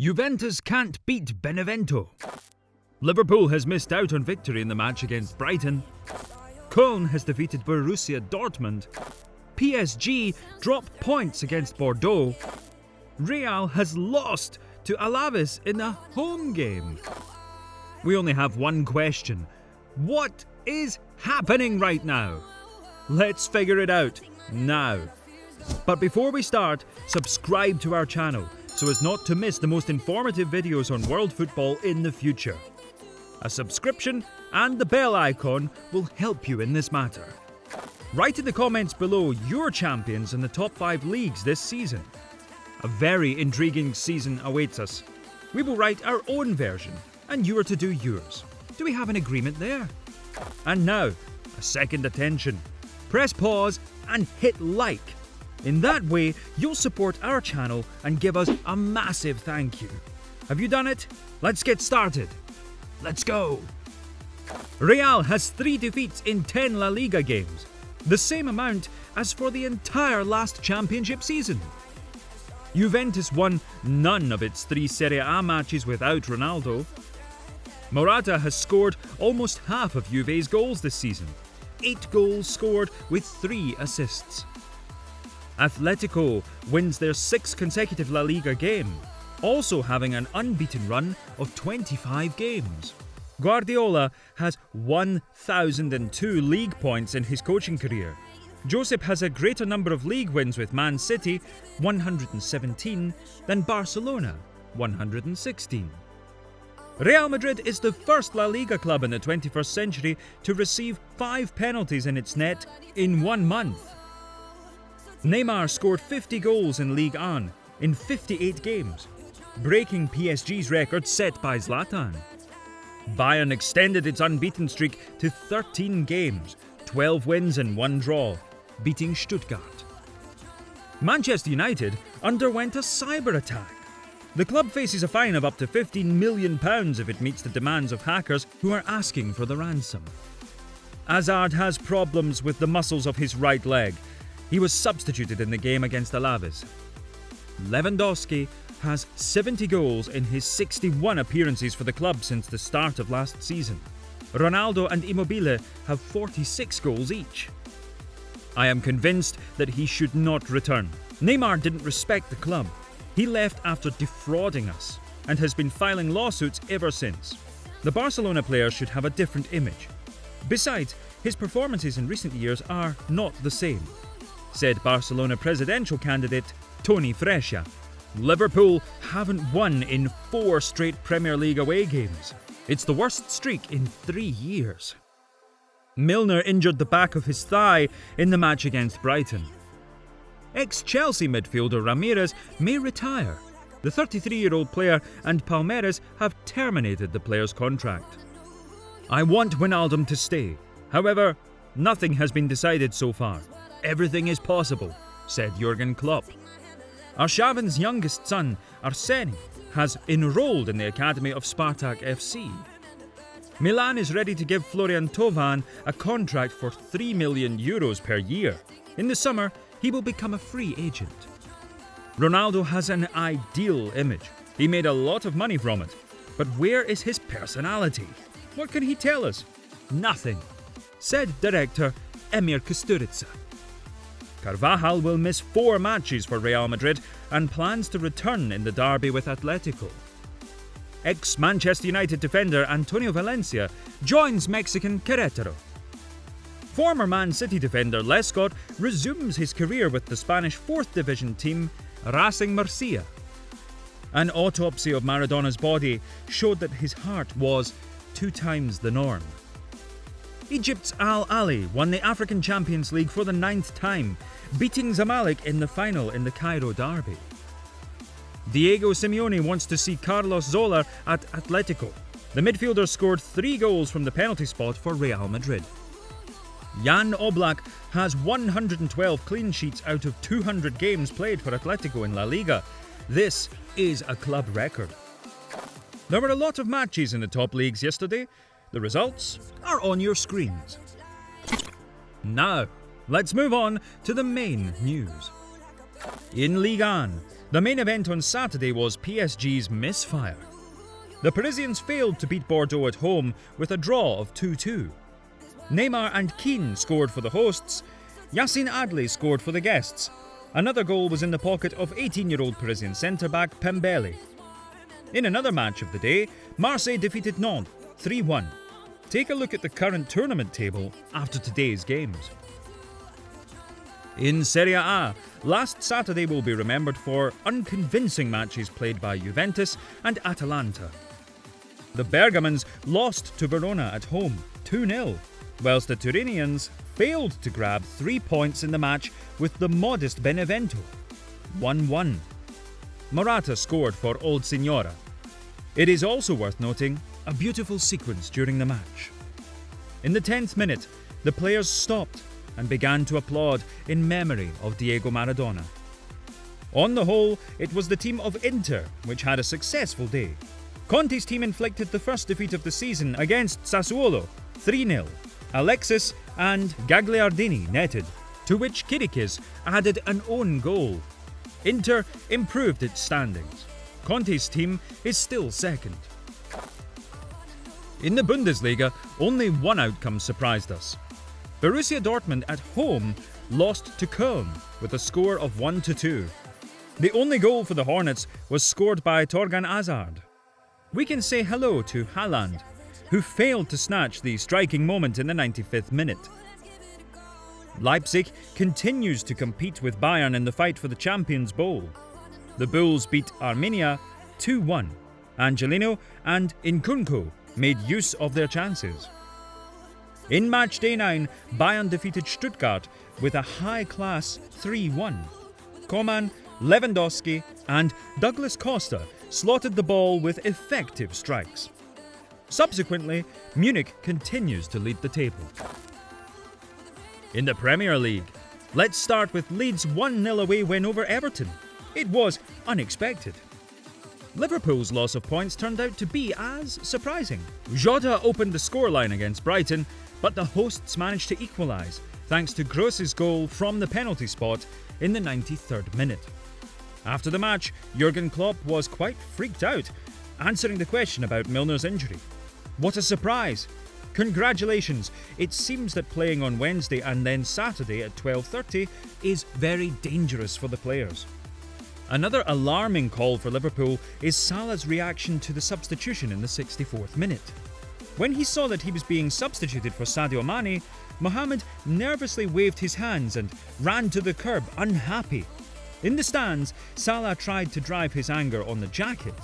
Juventus can't beat Benevento. Liverpool has missed out on victory in the match against Brighton. Köln has defeated Borussia Dortmund. PSG drop points against Bordeaux. Real has lost to Alaves in a home game. We only have one question. What is happening right now? Let's figure it out now. But before we start, subscribe to our channel so as not to miss the most informative videos on world football in the future. A subscription and the bell icon will help you in this matter. Write in the comments below your champions in the top 5 leagues this season. A very intriguing season awaits us. We will write our own version, and you are to do yours. Do we have an agreement there? And now, a second attention. Press pause and hit like. In that way, you'll support our channel and give us a massive thank you. Have you done it? Let's get started. Let's go. Real has 3 defeats in 10 La Liga games, the same amount as for the entire last championship season. Juventus won none of its 3 Serie A matches without Ronaldo. Morata has scored almost half of Juve's goals this season, 8 goals scored with 3 assists. Atletico wins their 6th consecutive La Liga game, also having an unbeaten run of 25 games. Guardiola has 1,002 league points in his coaching career. Josep has a greater number of league wins with Man City, 117, than Barcelona, 116. Real Madrid is the first La Liga club in the 21st century to receive 5 penalties in its net in 1 month. Neymar scored 50 goals in Ligue 1 in 58 games, breaking PSG's record set by Zlatan. Bayern extended its unbeaten streak to 13 games, 12 wins and 1 draw, beating Stuttgart. Manchester United underwent a cyber attack. The club faces a fine of up to £15 million if it meets the demands of hackers who are asking for the ransom. Hazard has problems with the muscles of his right leg. He was substituted in the game against Alaves. Lewandowski has 70 goals in his 61 appearances for the club since the start of last season. Ronaldo and Immobile have 46 goals each. I am convinced that he should not return. Neymar didn't respect the club. He left after defrauding us and has been filing lawsuits ever since. The Barcelona player should have a different image. Besides, his performances in recent years are not the same, said Barcelona presidential candidate Toni Freixa. Liverpool haven't won in 4 straight Premier League away games. It's the worst streak in 3 years. Milner injured the back of his thigh in the match against Brighton. Ex-Chelsea midfielder Ramirez may retire. The 33-year-old player and Palmeiras have terminated the player's contract. I want Wijnaldum to stay. However, nothing has been decided so far. Everything is possible, said Jurgen Klopp. Arshavin's youngest son, Arseni, has enrolled in the academy of Spartak FC. Milan is ready to give Florian Thauvin a contract for €3 million per year. In the summer, he will become a free agent. Ronaldo has an ideal image. He made a lot of money from it. But where is his personality? What can he tell us? Nothing, said director Emir Kusturica. Carvajal will miss 4 matches for Real Madrid and plans to return in the derby with Atletico. Ex-Manchester United defender Antonio Valencia joins Mexican Querétaro. Former Man City defender Lescott resumes his career with the Spanish 4th Division team Racing Murcia. An autopsy of Maradona's body showed that his heart was 2 times the norm. Egypt's Al Ahly won the African Champions League for the 9th time, beating Zamalek in the final in the Cairo derby. Diego Simeone wants to see Carlos Zola at Atletico. The midfielder scored 3 goals from the penalty spot for Real Madrid. Jan Oblak has 112 clean sheets out of 200 games played for Atletico in La Liga. This is a club record. There were a lot of matches in the top leagues yesterday. The results are on your screens. Now, let's move on to the main news. In Ligue 1, The main event on Saturday was PSG's misfire. The Parisians failed to beat Bordeaux at home with a draw of 2-2. Neymar and Keane scored for the hosts. Yacine Adli scored for the guests. Another goal was in the pocket of 18-year-old Parisian centre-back Pembele. In another match of the day, Marseille defeated Nantes 3-1. Take a look at the current tournament table after today's games. In Serie A, last Saturday will be remembered for unconvincing matches played by Juventus and Atalanta. The Bergamans lost to Verona at home 2-0, whilst the Turinians failed to grab 3 points in the match with the modest Benevento 1-1. Morata scored for Old Signora. It is also worth noting a beautiful sequence during the match. In the 10th minute, the players stopped and began to applaud in memory of Diego Maradona. On the whole, it was the team of Inter which had a successful day. Conte's team inflicted the first defeat of the season against Sassuolo 3-0. Alexis and Gagliardini netted, to which Kirikis added an own goal. Inter improved its standings. Conte's team is still second. In the Bundesliga, only one outcome surprised us. Borussia Dortmund at home lost to Köln with a score of 1-2. The only goal for the Hornets was scored by Torgan Hazard. We can say hello to Haaland, who failed to snatch the striking moment in the 95th minute. Leipzig continues to compete with Bayern in the fight for the Champions Bowl. The Bulls beat Arminia 2-1. Angelino and Nkunku made use of their chances. In match day 9, Bayern defeated Stuttgart with a high-class 3-1. Coman, Lewandowski and Douglas Costa slotted the ball with effective strikes. Subsequently, Munich continues to lead the table. In the Premier League, let's start with Leeds' 1-0 away win over Everton. It was unexpected. Liverpool's loss of points turned out to be as surprising. Jota opened the scoreline against Brighton, but the hosts managed to equalise thanks to Gross's goal from the penalty spot in the 93rd minute. After the match, Jurgen Klopp was quite freaked out, answering the question about Milner's injury. What a surprise! Congratulations! It seems that playing on Wednesday and then Saturday at 12:30 is very dangerous for the players. Another alarming call for Liverpool is Salah's reaction to the substitution in the 64th minute. When he saw that he was being substituted for Sadio Mane, Mohamed nervously waved his hands and ran to the curb unhappy. In the stands, Salah tried to drive his anger on the jacket.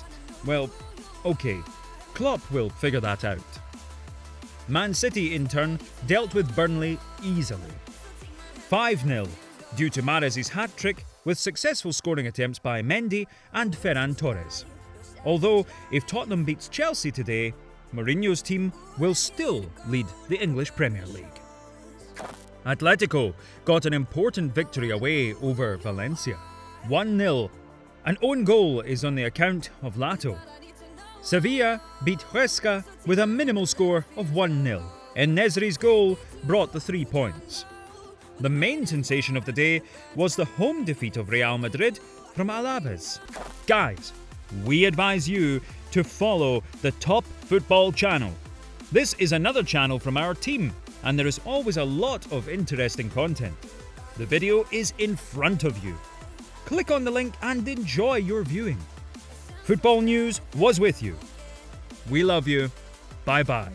Well, okay, Klopp will figure that out. Man City, in turn, dealt with Burnley easily. 5-0, due to Mahrez's hat-trick, with successful scoring attempts by Mendy and Ferran Torres. Although, if Tottenham beats Chelsea today, Mourinho's team will still lead the English Premier League. Atletico got an important victory away over Valencia, 1-0. An own goal is on the account of Lato. Sevilla beat Huesca with a minimal score of 1-0. En-Nesyri's goal brought the 3 points. The main sensation of the day was the home defeat of Real Madrid from Alaves. Guys, we advise you to follow the Top Football channel. This is another channel from our team, and there is always a lot of interesting content. The video is in front of you. Click on the link and enjoy your viewing. Football News was with you. We love you. Bye-bye.